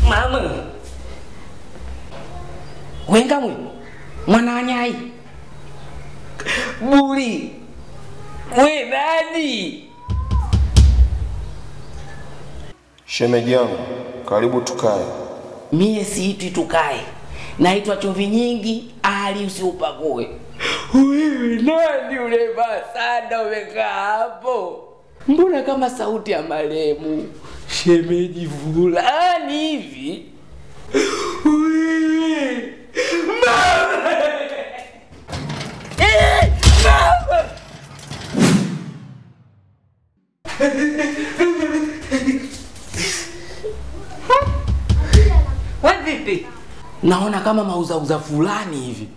Mama. Wenga mwe. Mwana anyai. Buli. We nani? Shemeji yangu, karibu tukae. Mie siitwi tukae. Naitwa chumvi nyingi, ali usiupakoe. Wewe nani ule basada umekaa hapo? Mbona kama sauti ya maremu? Shemeji fulani hivi. Wewe. Mama! Mama! Vipi? Naona kama mauzauza fulani hivi.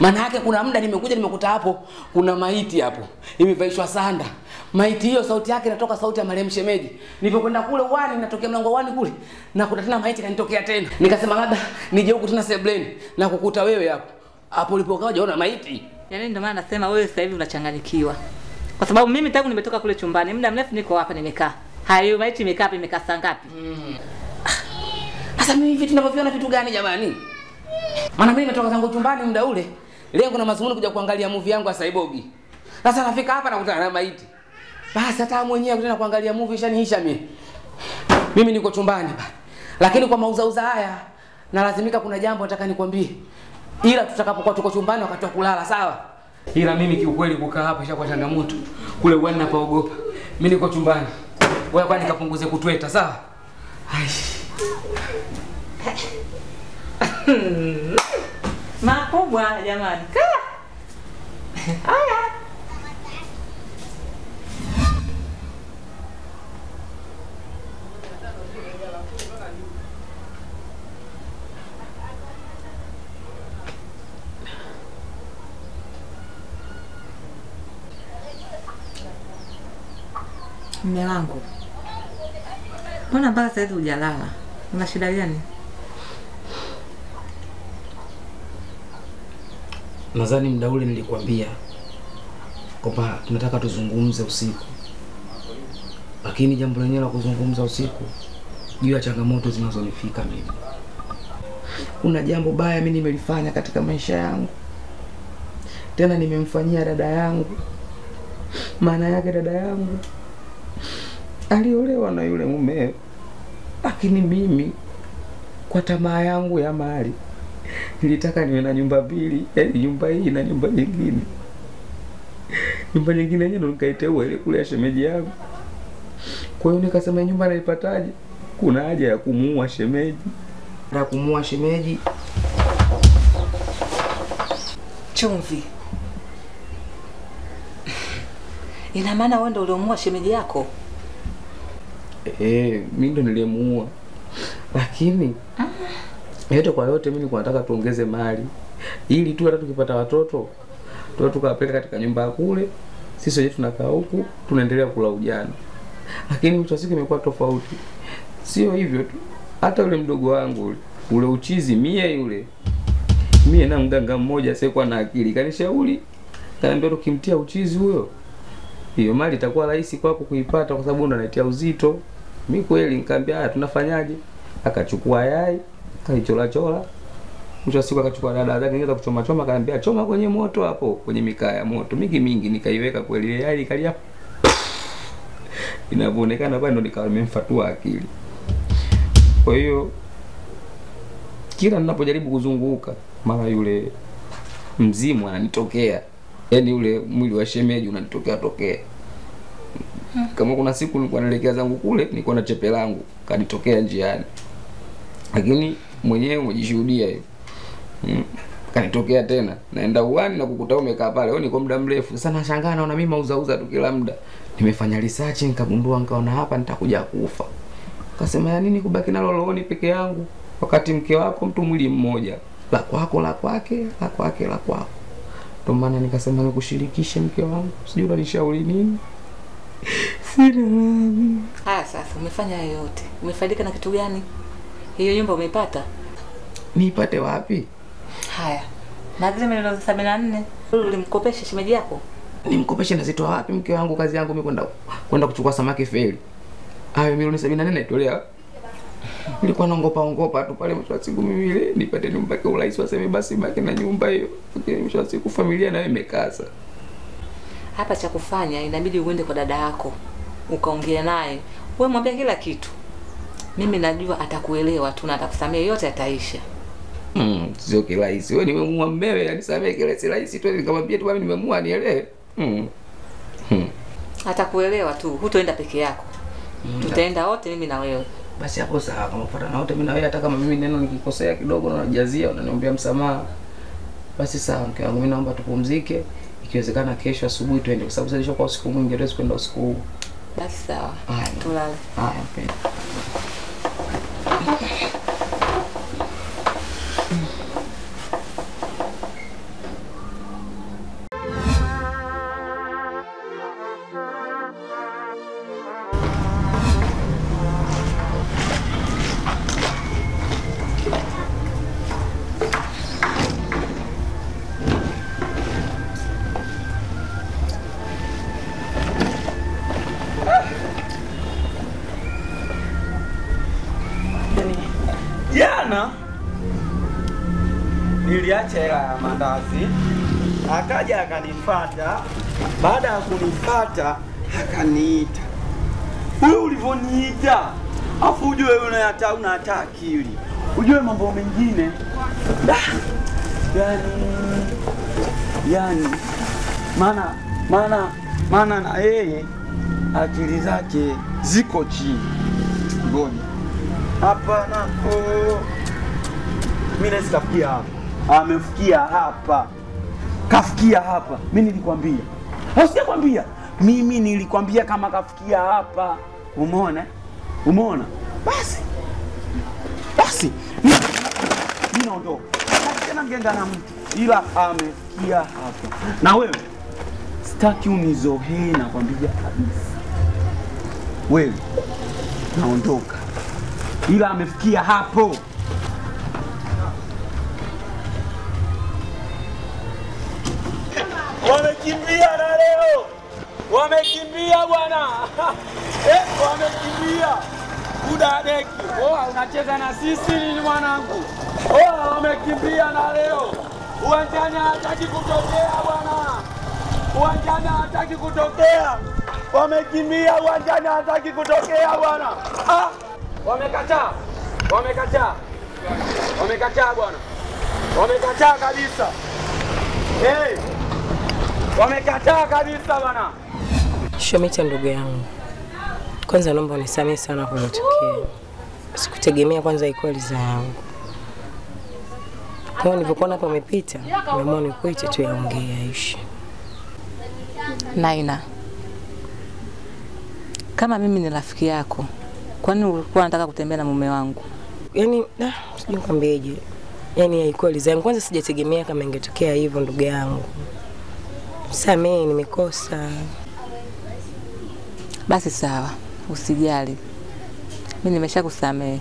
Maana yake kuna muda nimekuja nimekuta hapo kuna maiti hapo. Imevaishwa sanda. Maiti hiyo sauti yake inatoka sauti ya marehemu shemeji. Nilipokwenda kule uani natokea mlango uani kule na kuta tena maiti kanitokea tena. Nikasema labda nije huku tena sebleni na kukuta wewe hapo. Hapo ulipokaa unaona maiti. Yaani ndio maana nasema wewe sasa hivi unachanganyikiwa. Kwa sababu mimi tangu nimetoka kule chumbani, muda mrefu niko hapa nimekaa. Hayo maiti imekaa hapa imekaa saa ngapi? Sasa mimi hivi tunavyoviona vitu gani jamani? Maana mimi nimetoka zangu chumbani muda ule. Leo kuna mazungumzo kuja kuangalia movie yangu ya Saibogi. Sasa nafika hapa nakutana na maiti. Basi hata mwenyewe kutana kuangalia movie ishaniisha mimi. Mimi niko chumbani bana. Lakini kwa mauzauza haya nalazimika kuna jambo nataka nikwambie. Ila tutakapokuwa tuko chumbani wakati wa kulala sawa? Ila mimi kiukweli kukaa hapa ishakuwa changamoto. Kule uani napaogopa. Mimi niko chumbani. Wewe kwani kapunguze kutweta sawa? Aish. Makubwa jamani. Haya. Mume wangu. Mbona mpaka sasa hivi hujalala? Una shida gani? Nadhani muda ule nilikwambia kwamba tunataka tuzungumze usiku. Lakini jambo lenyewe la kuzungumza usiku juu ya changamoto zinazonifika mimi. Kuna jambo baya mimi nimelifanya katika maisha yangu. Tena nimemfanyia dada yangu. Maana yake dada yangu aliolewa na yule mume. Lakini mimi kwa tamaa yangu ya mali nilitaka niwe na nyumba mbili, yaani nyumba hii na nyumba nyingine. Nyumba nyingine yenyewe ndo nikaiteua ile kule ya shemeji yangu. Kwa hiyo nikasema nyumba naipataje? Kuna haja ya kumuua shemeji. Na kumuua shemeji. Chumvi. Ina maana wewe ndio uliomuua shemeji yako? Mimi ndo niliyemuua. Lakini yote kwa yote mimi nilikuwa nataka tuongeze mali ili tu hata tukipata watoto tukawapeleka katika nyumba kule, sisi wenyewe tunakaa huku tunaendelea kula ujana. Lakini mchasiku imekuwa tofauti. Sio hivyo tu. Hata yule mdogo wangu ule uchizi mie na mganga mmoja asiyekuwa na akili kanishauri, kaniambia tukimtia uchizi huyo hiyo mali itakuwa rahisi kwako kuipata kwa sababu ndo anaitia uzito. Mimi kweli nikamwambia tunafanyaje? Akachukua yai kaichola. Mwisho wa siku akachukua dada zake ngeza kuchoma akaniambia choma kwenye moto hapo, kwenye mikaa ya moto mingi nikaiweka kweli ile yai ikalia. Inavyoonekana bado ndo nikawa nimemfatua akili. Kwa hiyo kila ninapojaribu kuzunguka mara yule mzimu ananitokea. Yaani ule mwili wa shemeji unanitokea. Kama kuna siku nilikuwa naelekea zangu kule, nilikuwa na chepe langu kanitokea njiani. Lakini mwenyewe umejishuhudia hiyo. Kanitokea tena. Naenda uani na kukuta umekaa pale. Wewe niko muda mrefu. Sasa nashangaa naona mimi mauzauza tu kila muda. Nimefanya research nikagundua nikaona hapa nitakuja kufa. Akasema ya nini kubaki nalo rohoni peke yangu wakati mke wako mtu mwili mmoja. La kwako la kwake, la kwake la kwako. Ndio maana nikasema nikushirikishe mke wangu. Sijui unanishauri nini? Sina. Haya sasa, umefanya yote. Umefaidika na kitu gani? Hiyo nyumba umeipata? Niipate wapi? Haya. Na zile milioni 74 ulimkopesha shemeji yako? Nimkopeshe na zitoa wapi mke wangu? Kazi yangu mimi kwenda kuchukua samaki feri. Hayo milioni 74 naitolea. Nilikuwa naongopa tu pale, mwisho wa siku mimi ile nipate nyumba kwa urahisi, waseme basi baki na nyumba hiyo. Mwisho wa siku familia nayo imekaza. Hapa cha kufanya inabidi uende kwa dada yako. Ukaongea naye. Wewe mwambie kila kitu. Mimi najua atakuelewa tu na atakusamea, yote yataisha. Sio kirahisi. Wewe nimemua mmewe, anisamee kile si rahisi tu, nikamwambia tu mimi nimemua nielewe. Atakuelewa tu, hutoenda peke yako. Tutaenda wote mimi na wewe. Basi hapo sawa, kama ufuatana wote mimi na wewe, hata kama mimi neno nikikosea kidogo na unajazia unaniombea msamaha. Basi sawa mke wangu, mimi naomba tupumzike. Ikiwezekana kesho asubuhi tuende, kwa sababu sasa nishakuwa usiku mwingi, hatuwezi kwenda usiku huu. Basi sawa. Haya, tulale. Haya mpenda. Jana niliacha hela ya mandazi, akaja akanifuata. Baada ya kunifuata akaniita. Wewe ulivyoniita, afu ujue wewe una hata akili. Ujue mambo mengine. Yani maana na yeye akili zake ziko chini. Ngoja. Hapana. Mimi nasikafikia hapa. Amefikia hapa. Kafikia hapa. Mimi nilikwambia. Usikwambia. Mimi nilikwambia kama kafikia hapa. Umeona? Umeona? Basi. Mimi naondoka. Tena ngenda na mtu. Ila amefikia hapa. Na wewe sitaki unizohee na kwambia kabisa. Wewe naondoka. Ila amefikia hapo. Wamekimbia na leo. Wamekimbia bwana. Wamekimbia. Kuda deki. Unacheza na sisi nini mwanangu? Wamekimbia na leo. Uwanjani hataki kutokea bwana. Uwanjani hataki kutokea. Wamekimbia uwanjani hataki kutokea bwana. Wamekataa. Wamekataa bwana. Wamekataa kabisa. Wamekataa kabisa bwana. Shomita ndugu yangu. Kwanza naomba unisamehe sana kwa kutokea. Sikutegemea kwanza ilikuwa liza yangu. Kwa nilivyokuwa hapa umepita, nimeamua nikuite tu yaongee Aisha. Naina. Kama mimi ni rafiki yako, kwani ulikuwa unataka kutembea na mume wangu? Yaani, sijui nikwambieje. Yaani haikuwa liza yangu. Kwanza sijategemea kama ingetokea hivyo ndugu yangu. Samehe, nimekosa. Basi sawa, usijali. Mimi nimeshakusamehe.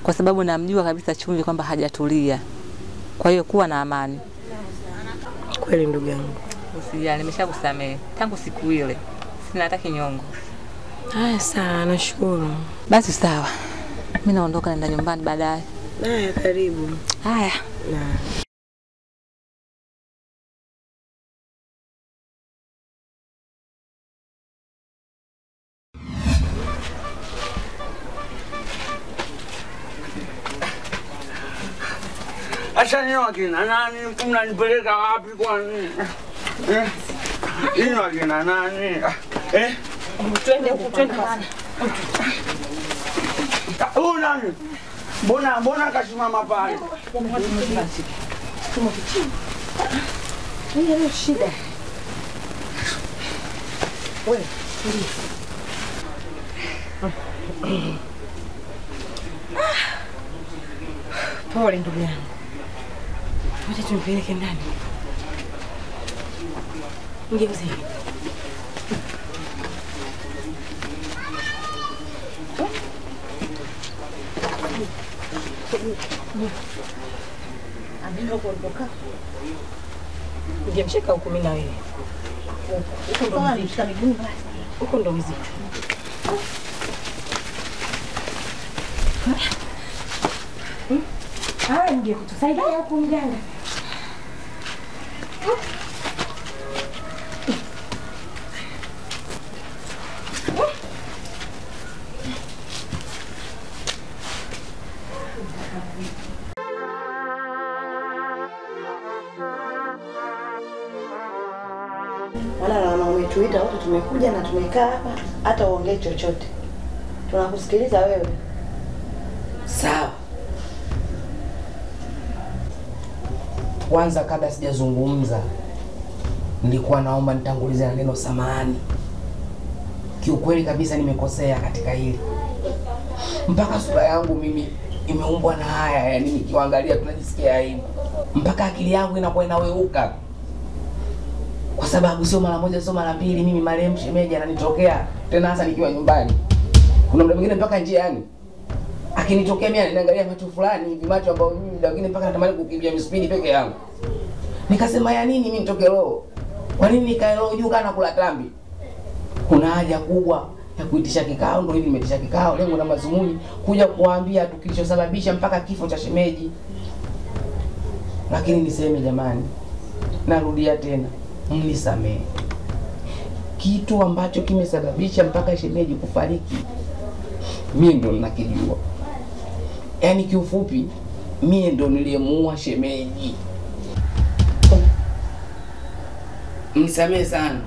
Kwa sababu namjua kabisa Chumvi kwamba hajatulia. Kwa hiyo kuwa na amani. Kweli ndugu yangu. Usijali, nimeshakusamehe. Tangu siku ile sina hata kinyongo. Haya sawa, nashukuru. Basi sawa. Mimi naondoka naenda nyumbani baadaye. Haya, karibu. Haya. Acha niyo akina nani, mnanipeleka wapi kwa nini? Niyo akina nani? Twende bwana. Huyu nani? Mbona kasimama pale? Nini shida? Wewe, pole ndugu yangu. Wacha tumpeleke ndani. Ngeuze. Amina kuondoka. Ningemshika huko mimi na wewe. Huko ndo mzito. Huko ndo mzito. Ndio kutusaidia hapo mganga. Wala mama umetuita wote tumekuja na tumekaa hapa hata uongee chochote. Tunakusikiliza wewe. Sawa. Kwanza kabla sijazungumza nilikuwa naomba nitangulize na neno samahani. Kiukweli kabisa nimekosea katika hili. Mpaka sura yangu mimi imeumbwa na haya, yani nikiangalia tunajisikia aibu. Mpaka akili yangu inakuwa inaweuka. Kwa sababu sio mara moja sio mara mbili mimi marehemu shemeji ananitokea tena hasa nikiwa nyumbani. Kuna muda mwingine mpaka njiani akinitokea mimi ananiangalia macho fulani hivi, macho ambayo mimi muda mwingine mpaka natamani kukimbia msipini peke yangu. Nikasema ya nini mimi nitoke roho? Kwa nini nikae roho juu kana kula tambi? Kuna haja kubwa ya kuitisha kikao, ndio hivi nimeitisha kikao, lengo na mazumuni kuja kuambia tukilichosababisha mpaka kifo cha shemeji. Lakini niseme jamani, narudia tena, mnisamehe. Kitu ambacho kimesababisha mpaka shemeji kufariki mimi ndo ninakijua. Yaani kiufupi mimi ndo niliyemuua shemeji. Mnisamehe sana.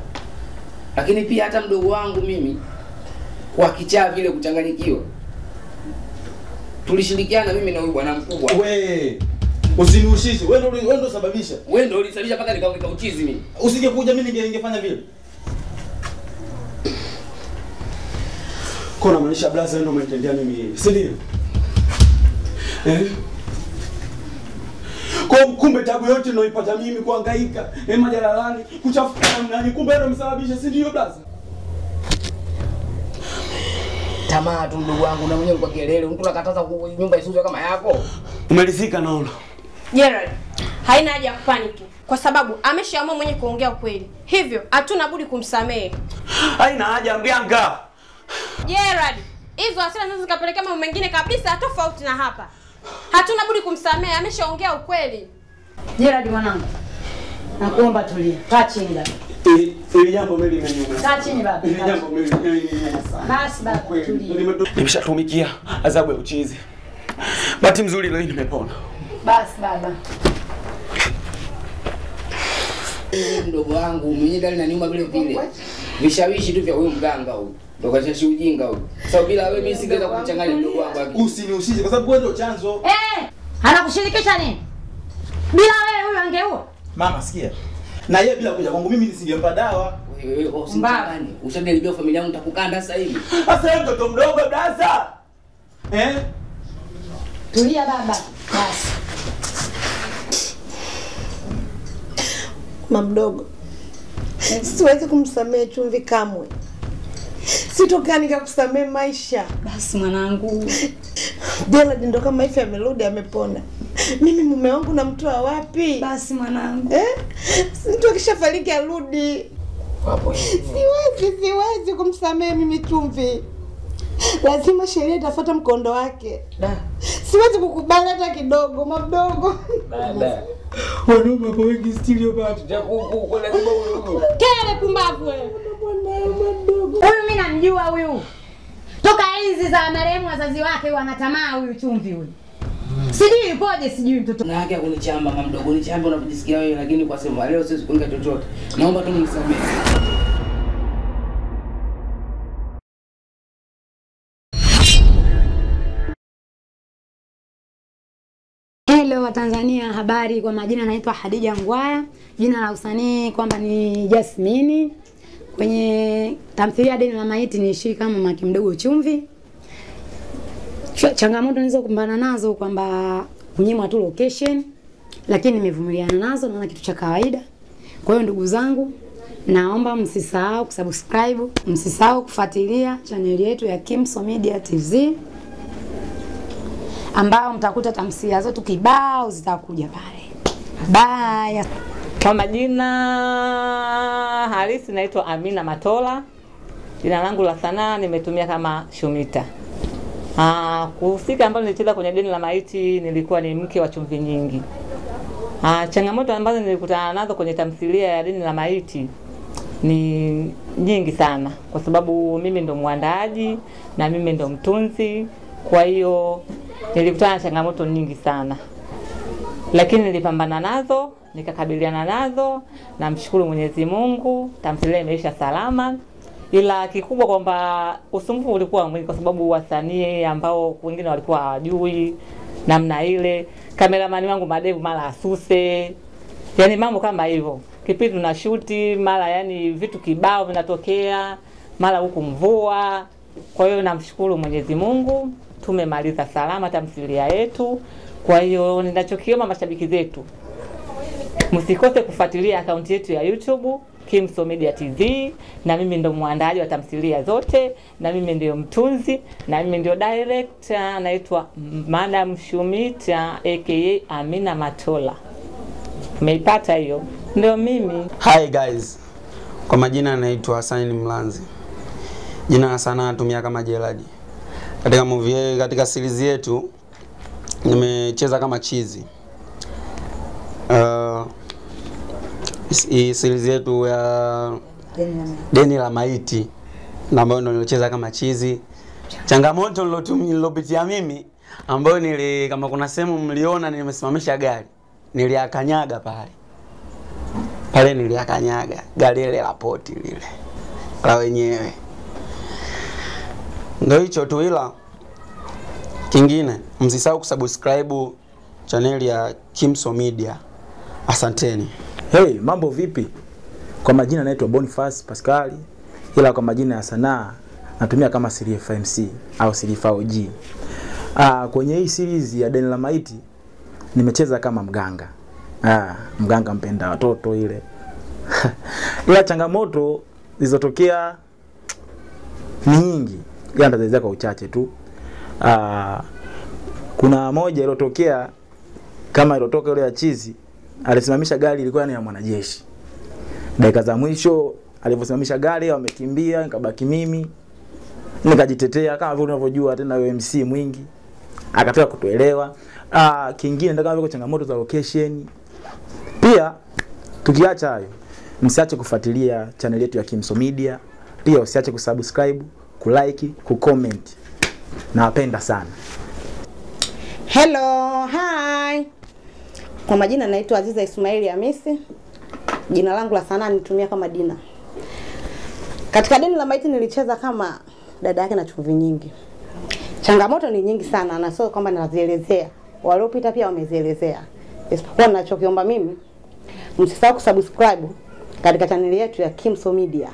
Lakini pia hata mdogo wangu mimi kwa kichaa vile kuchanganyikiwa. Tulishirikiana mimi na huyu bwana mkubwa. Wewe usinihusishe. Wewe ndo sababisha. Wewe ndo ulisababisha mpaka nikaweka uchizi mimi. Usingekuja mimi ningefanya vile. Kona maanisha blaza ndio umenitendea mimi hivi. Si ndio? Kumbe tabu yote ninayoipata mimi kuhangaika, majalalani, kuchafuka namna, kumbe ndio msababisha, si ndio blaza? Tamaa tu mdogo wangu, na mwenyewe kwa kelele, mtu akataza nyumba isuzwe kama yako. Umelizika naona. Gerald, haina haja ya kupaniki kwa sababu ameshaamua mwenye kuongea ukweli. Hivyo hatuna budi kumsamehe. Haina haja mganga. Gerald, hizo hasira zinaweza zikapelekea mambo mengine kabisa tofauti na hapa. Hatuna budi kumsamehe, ameshaongea ukweli. Gerald mwanangu. Nakuomba tulia. Kaa chini dada. Ili jambo mimi limeniuma. Kaa chini baba. Ili jambo mimi limeniuma sana. Basi baba tulia. Nimeshatumikia adhabu ya uchizi. Bahati nzuri leo nimepona. Basi baba. Mdogo wangu mwenyewe ndani na nyuma vile vile. Vishawishi tu vya huyo mganga huyo. Ndio kashashi ujinga huyo. Sababu bila wewe mimi singeweza kumchanganya mdogo wangu akili. Usinihusishe kwa sababu wewe ndio chanzo. Anakushirikisha nini? Bila wewe huyo angeua. Mama sikia. Na yeye bila kuja kwangu mimi nisingempa dawa. Wewe usimchanganye. Ushadelibia familia yangu nitakukanda sasa hivi. Sasa yeye mtoto mdogo blaza. Tulia baba. Basi. Mamdogo. Siwezi kumsamehe Chumvi kamwe. Sitokaa nikakusamehe maisha. Basi mwanangu. Gerald ndo kama hivi amerudi amepona. Mimi mume wangu namtoa wapi? Basi mwanangu. Mtu akishafariki arudi. Hapo. Siwezi kumsamehe mimi Chumvi. Lazima sheria itafuata mkondo wake. Siwezi kukubali hata kidogo, Mamdogo. Dada. Wanaume kwa wengi stilio bado. Jakuku kwa lazima huyo. Kele pumbavu wewe. Huyu mimi namjua huyu. Toka enzi za marehemu wazazi wake wanatamaa huyu Chumvi huyu. Sijui yupoje sijui mtoto. Na haki ya kunichamba Mamdogo, nichamba unapojisikia wewe, lakini kwa sema leo siwezi kuingia chochote. Naomba tu mnisamehe. Hello wa Tanzania, habari. Kwa majina naitwa Hadija Ngwaya, jina la usanii kwamba ni Jasmine. Kwenye tamthilia Deni la Maiti niishi kama Maki Mdogo Chumvi. Changamoto nilizokumbana nazo kwamba kunyimwa tu location, lakini nimevumiliana nazo, naona kitu cha kawaida. Kwa hiyo ndugu zangu, naomba msisahau kusubscribe, msisahau kufuatilia channel yetu ya Kimso Media TV ambao mtakuta tamthilia zetu kibao zitakuja pale. Bye. Kwa majina halisi naitwa Amina Matola. Jina langu la sanaa nimetumia kama Shumita. Kuhusika ambayo nilicheza kwenye Deni la Maiti nilikuwa ni mke wa chumvi nyingi. Changamoto ambazo nilikutana nazo kwenye tamthilia ya Deni la Maiti ni nyingi sana, kwa sababu mimi ndo muandaaji na mimi ndo mtunzi. Kwa hiyo nilikutana na changamoto nyingi sana, lakini nilipambana nazo, nikakabiliana nazo, na mshukuru Mwenyezi Mungu tamthilia imeisha salama. Ila kikubwa kwamba usumbufu ulikuwa mwingi, kwa sababu wasanii ambao wengine walikuwa hawajui namna ile, kameramani wangu Madevu mara asuse, yani mambo kama hivyo. Kipindi tunashuti mara yani vitu kibao vinatokea, mara huku mvua. Kwa hiyo namshukuru Mwenyezi Mungu tumemaliza salama tamthilia yetu. Kwa hiyo ninachokiomba mashabiki zetu, msikose kufuatilia akaunti yetu ya YouTube Kimso Media TV, na mimi ndo muandaaji wa tamthilia zote, na mimi ndio mtunzi, na mimi ndio director, naitwa Madam Shumita aka Amina Matola. Umeipata hiyo? Ndio mimi. Hi guys. Kwa majina naitwa Hassan Mlanzi. Jina la sanaa natumia kama Gerald. Katika movie, katika series yetu nimecheza kama Chizi. Hii series yetu ya Deni la Maiti na ambayo ndo nilicheza kama Chizi. Changamoto nilopitia mimi ambayo kama kuna sehemu mliona nimesimamisha gari, niliakanyaga pale niliakanyaga gari ile la poti lile la wenyewe. Ndio hicho tu, ila kingine msisahau kusubscribe channel ya Kimso Media. Asanteni. Hey, mambo vipi? Kwa majina naitwa Boniface Pascal, ila kwa majina ya sanaa natumia kama Sirifa MC au Sirifa OG. Kwenye hii series ya Deni la Maiti nimecheza kama mganga. Mganga mpenda watoto ile. Ila changamoto zilizotokea ni nyingi, ila nitaelezea kwa uchache tu. Kuna moja iliyotokea kama ilotoka ile ya Chizi, alisimamisha gari, ilikuwa ni ya mwanajeshi. Dakika za mwisho alivyosimamisha gari wamekimbia, nikabaki mimi. Nikajitetea kama vile unavyojua tena wewe MC mwingi. Akataka kutuelewa. Kingine ndio kama changamoto za location. Pia tukiacha hayo, msiache kufuatilia channel yetu ya Kimso Media. Pia usiache kusubscribe, kulike, kucomment. Nawapenda sana. Hello, hi. Kwa majina naitwa Aziza Ismaili Hamisi. Jina langu la sanaa nitumia kama Dina. Katika Deni la Maiti nilicheza kama dada yake na chumvi nyingi. Changamoto ni nyingi sana na sio kwamba nazielezea. Waliopita pia wamezielezea. Isipokuwa ninachokiomba mimi, msisahau kusubscribe katika channel yetu ya Kimso Media.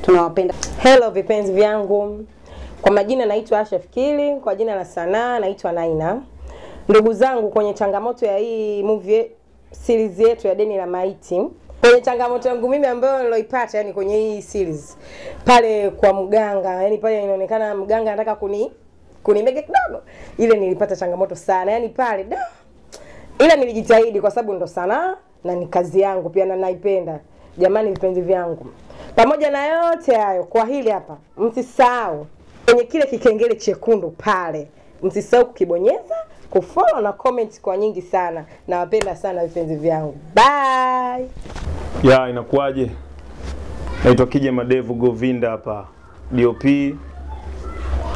Tunawapenda. Hello vipenzi vyangu. Kwa majina naitwa Asha Fikiri, kwa jina la sanaa naitwa Naina. Ndugu zangu, kwenye changamoto ya hii movie series yetu ya Deni la Maiti, kwenye changamoto yangu mimi ambayo niloipata yani kwenye hii series pale kwa mganga, yani pale inaonekana mganga anataka kunimega kidogo, ile nilipata changamoto sana yani pale ila nilijitahidi kwa sababu ndo sanaa na ni kazi yangu pia na naipenda. Jamani vipenzi vyangu, pamoja na yote hayo, kwa hili hapa msisahau kwenye kile kikengele chekundu pale, msisahau kukibonyeza, kufollow na comment kwa nyingi sana. Nawapenda sana vipenzi vyangu. Bye. Ya inakuaje? Naitwa Kije Madevu Govinda hapa. DOP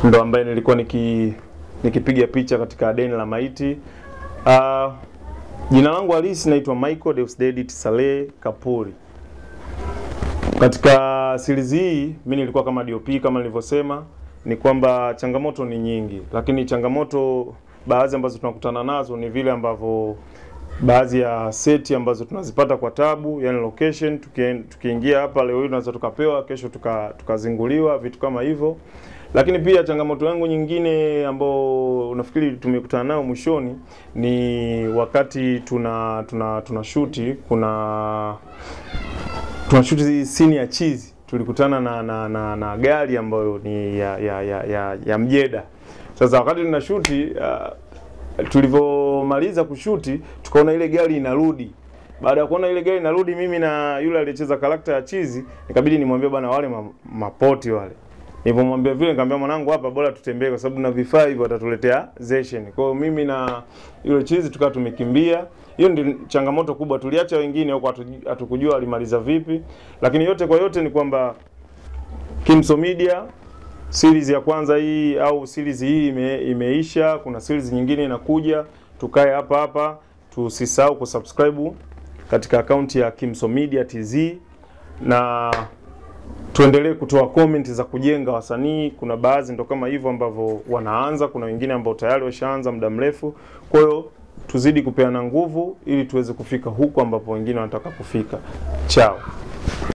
ndo ambaye nilikuwa nikipiga picha katika Deni la Maiti. Jina langu halisi naitwa Michael Deusdedit Saleh Kapuri. Katika series hii mimi nilikuwa kama DOP, kama nilivyosema ni kwamba changamoto ni nyingi, lakini changamoto baadhi ambazo tunakutana nazo ni vile ambavyo baadhi ya seti ambazo tunazipata kwa tabu, yani location, tukiingia hapa leo hii tunaweza tukapewa, kesho tukazinguliwa, vitu kama hivyo. Lakini pia changamoto yangu nyingine ambao unafikiri tumekutana nayo mwishoni ni wakati tuna shuti, tuna shuti scene ya chizi. Tulikutana na gari ambayo ni ya mjeda. Sasa wakati tuna shuti tulivyomaliza kushuti tukaona ile gari inarudi. Baada ya kuona ile gari inarudi, mimi na yule aliyecheza karakta ya chizi nikabidi nimwambie bana wale mapoti wale. Nilipomwambia vile nikamwambia mwanangu, hapa bora tutembee kwa sababu na vifaa hivyo watatuletea zeshen. Kwa hiyo mimi na yule chizi tukawa tumekimbia. Hiyo ndio changamoto kubwa. Tuliacha wengine huko hatukujua alimaliza vipi. Lakini yote kwa yote ni kwamba Kimso Media series ya kwanza hii au series hii imeisha. Kuna series nyingine inakuja. Tukae hapa tusisahau kusubscribe katika akaunti ya Kimso Media TZ na tuendelee kutoa comment za kujenga wasanii. Kuna baadhi ndo kama hivyo ambavyo wanaanza, kuna wengine ambao tayari washaanza muda mrefu. Kwa hiyo tuzidi kupeana nguvu ili tuweze kufika huko ambapo wengine wanataka kufika. Chao.